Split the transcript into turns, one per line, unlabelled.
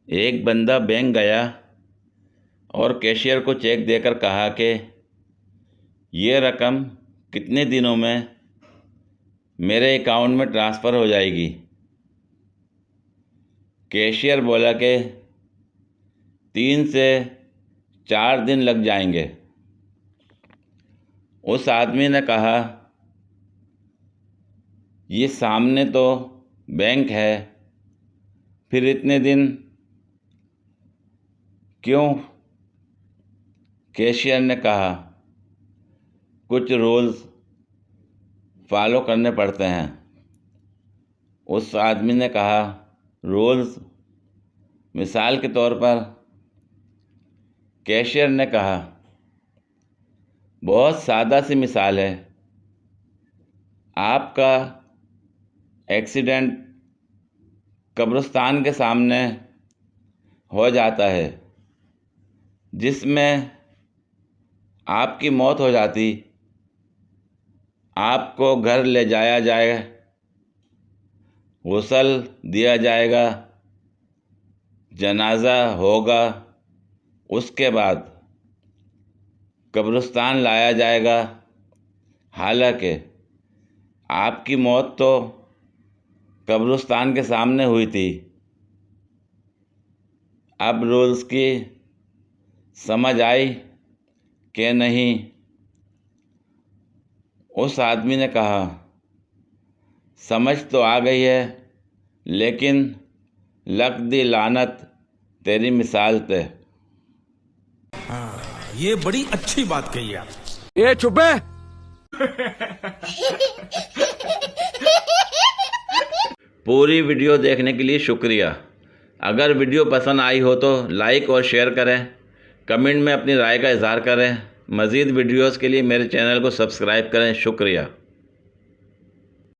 एक बंदा बैंक गया और कैशियर को चेक देकर कहा कि ये रकम कितने दिनों में मेरे अकाउंट में ट्रांसफ़र हो जाएगी। कैशियर बोला कि 3 से 4 दिन लग जाएंगे। उस आदमी ने कहा, ये सामने तो बैंक है, फिर इतने दिन क्यों? कैशियर ने कहा, कुछ रूल्स फॉलो करने पड़ते हैं। उस आदमी ने कहा, रूल्स? मिसाल के तौर पर? कैशियर ने कहा, बहुत सादा सी मिसाल है। आपका एक्सीडेंट कब्रिस्तान के सामने हो जाता है, जिसमें आपकी मौत हो जाती, आपको घर ले जाया जाएगा, गुस्ल दिया जाएगा, जनाजा होगा, उसके बाद कब्रिस्तान लाया जाएगा। हालांकि आपकी मौत तो कब्रिस्तान के सामने हुई थी। अब रूल्स की समझ आई कि नहीं? उस आदमी ने कहा, समझ तो आ गई है, लेकिन लक दी लानत तेरी मिसाल पे।
हाँ, ये बड़ी अच्छी बात कही आप।
ये चुप है।
पूरी वीडियो देखने के लिए शुक्रिया। अगर वीडियो पसंद आई हो तो लाइक और शेयर करें, कमेंट में अपनी राय का इजहार करें। मज़ीद वीडियोस के लिए मेरे चैनल को सब्सक्राइब करें। शुक्रिया।